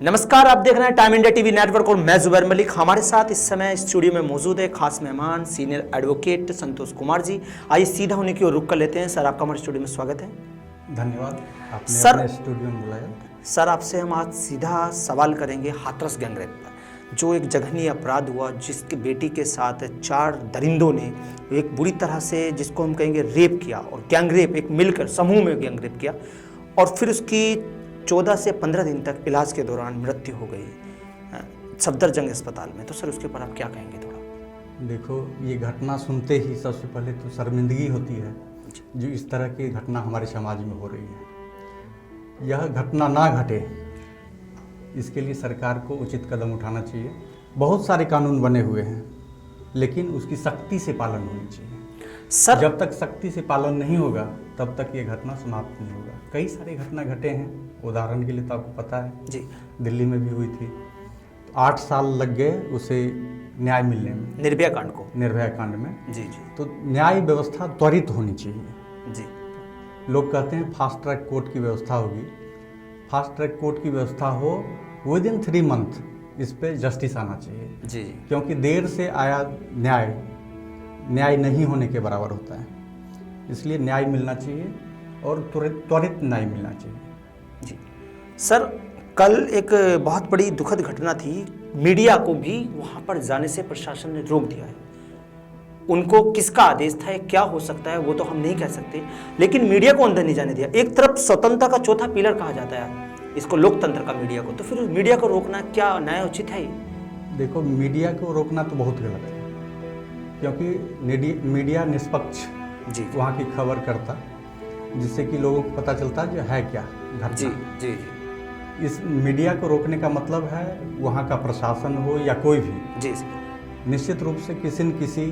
नमस्कार, आप देख रहे हैं टाइम इंडिया टीवी नेटवर्क और मैं जुबैर मलिक। हमारे साथ इस समय स्टूडियो में मौजूद है खास मेहमान सीनियर एडवोकेट संतोष कुमार जी। आइए सीधा उन्हीं की ओर रुख कर लेते हैं। सर, आपका हमारे स्टूडियो में स्वागत है। धन्यवाद, आपने सर, अपने स्टूडियो में बुलाया। सर, आपसे हम आज सीधा सवाल करेंगे हाथरस गैंगरेप पर, जो एक जघन्य अपराध हुआ जिसकी बेटी के साथ 4 दरिंदों ने एक बुरी तरह से, जिसको हम कहेंगे, रेप किया और गैंगरेप, एक मिलकर समूह में गैंगरेप किया और फिर उसकी 14 से 15 दिन तक इलाज के दौरान मृत्यु हो गई सफदरजंग अस्पताल में। तो सर, उसके ऊपर आप क्या कहेंगे थोड़ा? देखो, ये घटना सुनते ही सबसे पहले तो शर्मिंदगी होती है जो इस तरह की घटना हमारे समाज में हो रही है। यह घटना ना घटे, इसके लिए सरकार को उचित कदम उठाना चाहिए। बहुत सारे कानून बने हुए हैं, लेकिन उसकी सख्ती से पालन होनी चाहिए। सर, जब तक सख्ती से पालन नहीं होगा तब तक ये घटना समाप्त नहीं होगा। कई सारे घटना घटे हैं, उदाहरण के लिए तो आपको पता है जी, दिल्ली में भी हुई थी, तो 8 साल लग गए उसे न्याय मिलने में, निर्भया कांड को। निर्भया कांड में। जी जी तो न्याय व्यवस्था त्वरित होनी चाहिए। जी लोग कहते हैं फास्ट ट्रैक कोर्ट की व्यवस्था होगी। फास्ट ट्रैक कोर्ट की व्यवस्था हो, विदिन 3 मंथ इस पे जस्टिस आना चाहिए। जी क्योंकि देर से आया न्याय नहीं होने के बराबर होता है। इसलिए न्याय मिलना चाहिए और त्वरित न्याय मिलना चाहिए। जी। सर, कल एक बहुत बड़ी दुखद घटना थी। मीडिया को भी वहां पर जाने से प्रशासन ने रोक दिया है। उनको किसका आदेश था, क्या हो सकता है वो तो हम नहीं कह सकते, लेकिन मीडिया को अंदर नहीं जाने दिया। एक तरफ स्वतंत्रता का चौथा पिलर कहा जाता है इसको, लोकतंत्र का, मीडिया को, तो फिर मीडिया को रोकना क्या न्याय उचित है? देखो, मीडिया को रोकना तो बहुत गलत है, क्योंकि मीडिया निष्पक्ष जी वहाँ की खबर करता, जिससे कि लोगों को पता चलता जो है क्या घटना। जी जी जी इस मीडिया को रोकने का मतलब है वहाँ का प्रशासन हो या कोई भी जी निश्चित रूप से किसी न किसी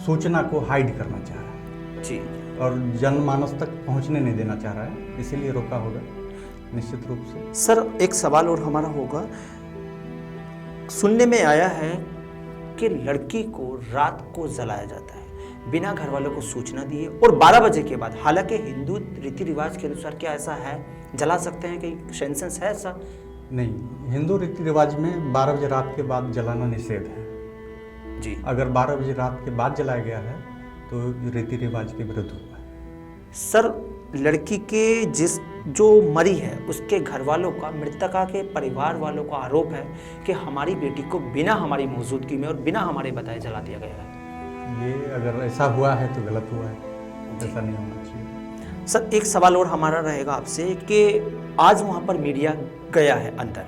सूचना को हाइड करना चाह रहा है जी और जनमानस तक पहुँचने नहीं देना चाह रहा है, इसीलिए रोका होगा निश्चित रूप से। सर, एक सवाल और हमारा होगा। सुनने में आया है कि लड़की को रात को जलाया जाता है बिना घर वालों को सूचना दिए और 12 बजे के बाद। हालांकि हिंदू रीति रिवाज के अनुसार क्या ऐसा है, जला सकते हैं, कि सेंसेस है ऐसा? नहीं, हिंदू रीति रिवाज में 12 बजे रात के बाद जलाना निषेध है जी। अगर 12 बजे रात के बाद जलाया गया है तो रीति रिवाज के विरुद्ध हुआ है। सर, लड़की के जो मरी है उसके घर वालों का, मृतका के परिवार वालों का आरोप है कि हमारी बेटी को बिना हमारी मौजूदगी में और बिना हमारे बताए जला दिया गया है। ये अगर ऐसा हुआ है तो गलत हुआ है, ऐसा नहीं होना चाहिए। सर, एक सवाल और हमारा रहेगा आपसे कि आज वहाँ पर मीडिया गया है अंदर,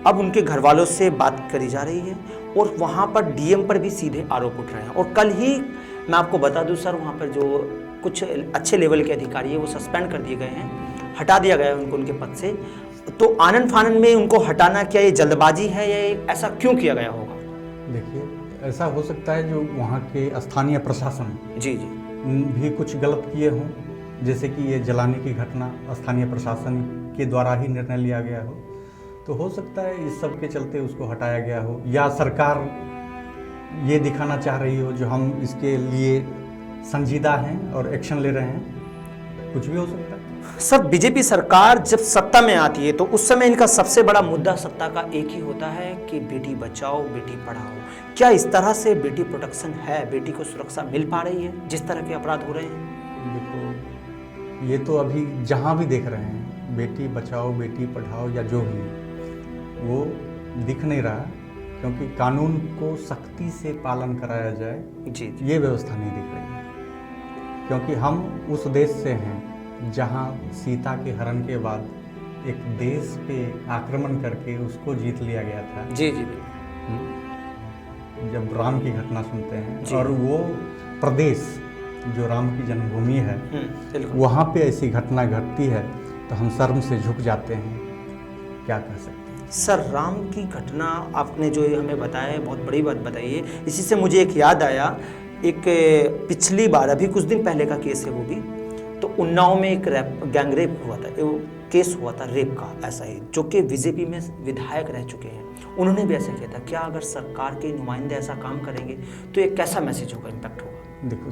अब उनके घर वालों से बात करी जा रही है और वहाँ पर डीएम पर भी सीधे आरोप उठ रहे हैं। और कल ही मैं आपको बता दूं सर, वहाँ पर जो कुछ अच्छे लेवल के अधिकारी है वो सस्पेंड कर दिए गए हैं, हटा दिया गया है उनको उनके पद से। तो आनन फानन में उनको हटाना, क्या ये जल्दबाजी है या ऐसा क्यों किया गया होगा? देखिए, ऐसा हो सकता है जो वहाँ के स्थानीय प्रशासन जी जी भी कुछ गलत किए हों, जैसे कि ये जलाने की घटना स्थानीय प्रशासन के द्वारा ही निर्णय लिया गया हो, तो हो सकता है इस सब के चलते उसको हटाया गया हो, या सरकार ये दिखाना चाह रही हो जो हम इसके लिए संजीदा हैं और एक्शन ले रहे हैं, कुछ भी हो सकता है। सर, बीजेपी सरकार जब सत्ता में आती है तो उस समय इनका सबसे बड़ा मुद्दा सत्ता का एक ही होता है कि बेटी बचाओ बेटी पढ़ाओ। क्या इस तरह से बेटी प्रोटेक्शन है, बेटी को सुरक्षा मिल पा रही है जिस तरह के अपराध हो रहे हैं? देखो, ये तो अभी जहाँ भी देख रहे हैं बेटी बचाओ बेटी पढ़ाओ या जो भी, वो दिख नहीं रहा, क्योंकि कानून को सख्ती से पालन कराया जाए जी ये व्यवस्था नहीं दिख रही है। क्योंकि हम उस देश से हैं जहाँ सीता के हरण के बाद एक देश पे आक्रमण करके उसको जीत लिया गया था। जी जी जब राम की घटना सुनते हैं जी। और वो प्रदेश जो राम की जन्मभूमि है बिल्कुल। वहाँ पे ऐसी घटना घटती है तो हम शर्म से झुक जाते हैं, क्या कह सकते हैं। सर, राम की घटना आपने जो हमें बताया है, बहुत बड़ी बात बताई है। इसी से मुझे एक याद आया, एक पिछली बार, अभी कुछ दिन पहले का केस है वो भी, तो उन्नाव में एक गैंगरेप हुआ था, केस हुआ था रेप का, ऐसा ही, जो कि बीजेपी में विधायक रह चुके हैं, उन्होंने भी ऐसा किया था। क्या अगर सरकार के नुमाइंदे ऐसा काम करेंगे तो एक कैसा मैसेज होगा, इम्पैक्ट होगा? देखो,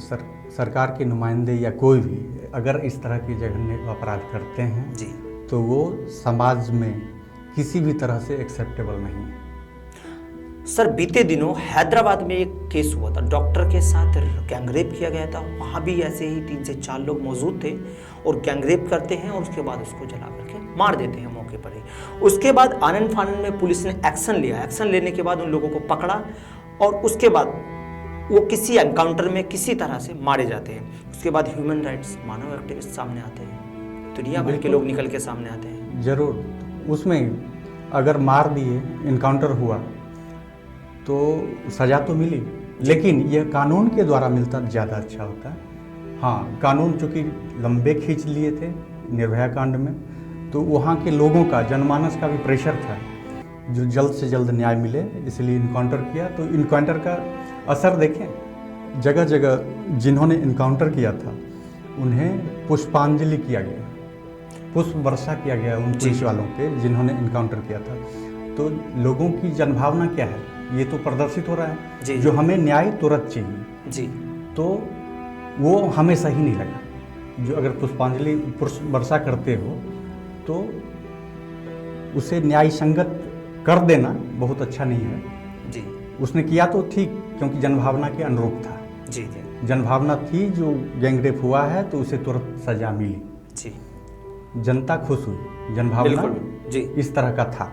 सरकार के नुमाइंदे या कोई भी अगर इस तरह की जघन्य अपराध करते हैं जी तो वो समाज में किसी भी तरह से एक्सेप्टेबल नहीं है। सर बीते दिनों हैदराबाद में एक केस हुआ था, डॉक्टर के साथ गैंगरेप किया गया था। वहाँ भी ऐसे ही 3 से 4 लोग मौजूद थे और गैंगरेप करते हैं और उसके बाद उसको जला करके मार देते हैं मौके पर ही। उसके बाद आनन फानन में पुलिस ने एक्शन लिया। एक्शन लेने के बाद उन लोगों को पकड़ा और उसके बाद वो किसी एनकाउंटर में किसी तरह से मारे जाते हैं। उसके बाद ह्यूमन राइट्स मानव एक्टिविस्ट सामने आते हैं, दुनिया भर के लोग निकल के सामने आते हैं। जरूर, उसमें अगर मार दिए, इनकाउंटर हुआ तो सज़ा तो मिली, लेकिन यह कानून के द्वारा मिलता ज़्यादा अच्छा होता है। हाँ, कानून चूँकि लंबे खींच लिए थे निर्भया कांड में, तो वहाँ के लोगों का, जनमानस का भी प्रेशर था जो जल्द से जल्द न्याय मिले, इसलिए इनकाउंटर किया। तो इनकाउंटर का असर देखें, जगह जगह जिन्होंने इनकाउंटर किया था उन्हें पुष्पांजलि किया गया, पुष्प वर्षा किया गया उन पुलिस वालों पे जिन्होंने इनकाउंटर किया था। तो लोगों की जनभावना क्या है, ये तो प्रदर्शित हो रहा है। जो हमें न्याय तुरंत चाहिए जी, तो वो हमें सही नहीं लगा। जो अगर पुष्पांजलि पुष्प वर्षा करते हो तो उसे न्याय संगत कर देना बहुत अच्छा नहीं है जी। उसने किया तो ठीक, क्योंकि जनभावना के अनुरूप था। जी जी जनभावना थी, जो गैंगरेप हुआ है तो उसे तुरंत सजा मिली जी, जनता खुश हुई, जनभावना जी इस तरह का था।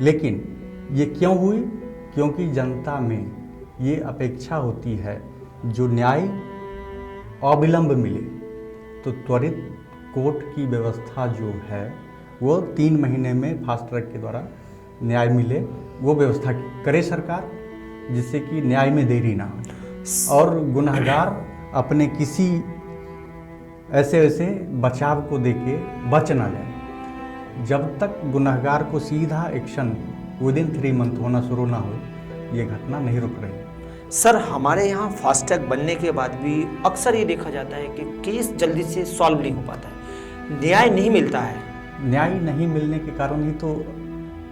लेकिन ये क्यों हुई? क्योंकि जनता में ये अपेक्षा होती है जो न्याय अविलंब मिले, तो त्वरित कोर्ट की व्यवस्था जो है वो 3 महीने में फास्ट ट्रैक के द्वारा न्याय मिले, वो व्यवस्था करे सरकार, जिससे कि न्याय में देरी ना हो और गुनहगार अपने किसी ऐसे बचाव को देके बच ना जाए। जब तक गुनहगार को सीधा एक्शन विदिन 3 मंथ होना शुरू ना हो, ये घटना नहीं रुक रही। सर हमारे यहाँ फास्टैग बनने के बाद भी अक्सर ये देखा जाता है कि केस जल्दी से सॉल्व नहीं हो पाता है, न्याय नहीं मिलता है। न्याय नहीं मिलने के कारण ही तो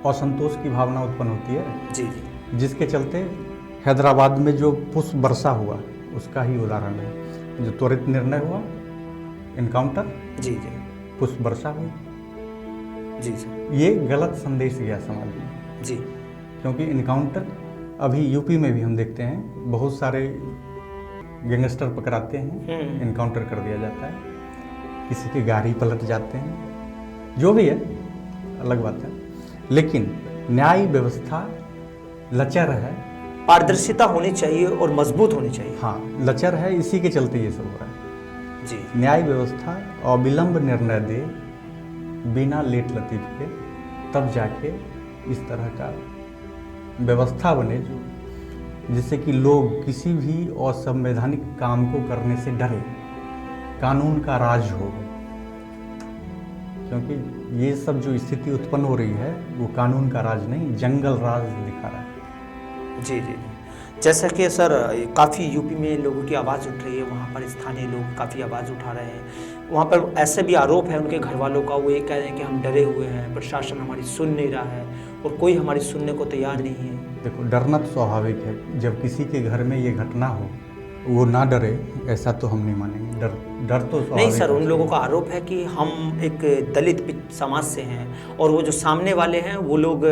असंतोष की भावना उत्पन्न होती है। जी जी, जिसके चलते हैदराबाद में जो पुष्प वर्षा हुआ उसका ही उदाहरण है। जो त्वरित निर्णय हुआ, इनकाउंटर, जी जी, पुष्प वर्षा हुई, जी सर, ये गलत संदेश गया समाज में। जी, क्योंकि इनकाउंटर अभी यूपी में भी हम देखते हैं, बहुत सारे गैंगस्टर पकड़ाते हैं, इनकाउंटर कर दिया जाता है, किसी की गाड़ी पलट जाते हैं, जो भी है अलग बात है। लेकिन न्याय व्यवस्था लचर है, पारदर्शिता होनी चाहिए और मजबूत होनी चाहिए। हाँ, लचर है, इसी के चलते ये सब हो रहा है। जी, न्याय व्यवस्था अविलंब निर्णय दे बिना लेट लतीफ के, तब जाके इस तरह का व्यवस्था बने जो जिससे कि लोग किसी भी असंवैधानिक काम को करने से डरे, कानून का राज हो। क्योंकि ये सब जो स्थिति उत्पन्न हो रही है वो कानून का राज नहीं, जंगल राज दिखा रहा है। जी जी, जैसा कि सर काफ़ी यूपी में लोगों की आवाज़ उठ रही है, वहाँ पर स्थानीय लोग काफ़ी आवाज़ उठा रहे हैं। वहाँ पर ऐसे भी आरोप है उनके घर वालों का, वो ये कह रहे हैं कि हम डरे हुए हैं, प्रशासन हमारी सुन नहीं रहा है और कोई हमारी सुनने को तैयार नहीं है। देखो, डरना तो स्वाभाविक है। जब किसी के घर में ये घटना हो वो ना डरे, ऐसा तो हम नहीं मानेंगे। डर तो स्वाभाविक नहीं सर, है। उन लोगों का आरोप है कि हम एक दलित समाज से हैं और वो जो सामने वाले हैं वो लोग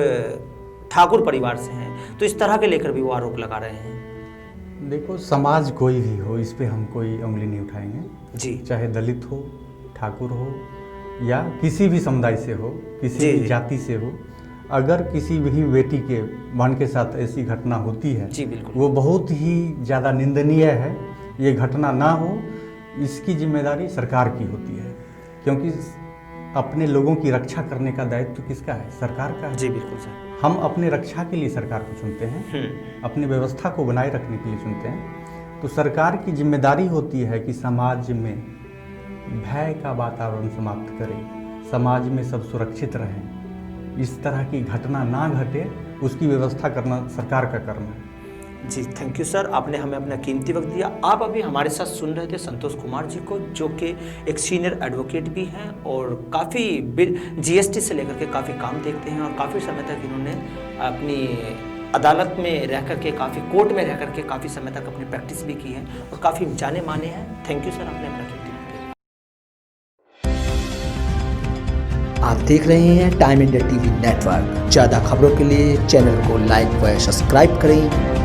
ठाकुर परिवार से हैं, तो इस तरह के लेकर भी वो आरोप लगा रहे हैं। देखो, समाज कोई भी हो, इस पे हम कोई उंगली नहीं उठाएंगे जी, चाहे दलित हो, ठाकुर हो या किसी भी समुदाय से हो, किसी भी जाति से हो। अगर किसी भी बेटी के बहन के साथ ऐसी घटना होती है, जी बिल्कुल, वो बहुत ही ज़्यादा निंदनीय है। ये घटना ना हो, इसकी जिम्मेदारी सरकार की होती है, क्योंकि अपने लोगों की रक्षा करने का दायित्व किसका है? सरकार का है। जी बिल्कुल सर, हम अपने रक्षा के लिए सरकार को चुनते हैं, अपनी व्यवस्था को बनाए रखने के लिए चुनते हैं। तो सरकार की जिम्मेदारी होती है कि समाज में भय का वातावरण समाप्त करे, समाज में सब सुरक्षित रहें, इस तरह की घटना ना घटे, उसकी व्यवस्था करना सरकार का कर्म है। जी थैंक यू सर, आपने हमें अपना कीमती वक्त दिया। आप अभी हमारे साथ सुन रहे थे संतोष कुमार जी को, जो कि एक सीनियर एडवोकेट भी हैं और काफ़ी जीएसटी से लेकर के काफ़ी काम देखते हैं और काफ़ी समय तक इन्होंने अपनी अदालत में रह कर के, काफ़ी कोर्ट में रह कर के काफ़ी समय तक अपनी प्रैक्टिस भी की है और काफ़ी जाने माने हैं। थैंक यू सर, आपने अपना कीमती वक्त दिया। आप देख रहे हैं टाइम इंडिया टीवी नेटवर्क। ज़्यादा खबरों के लिए चैनल को लाइक व सब्सक्राइब करें।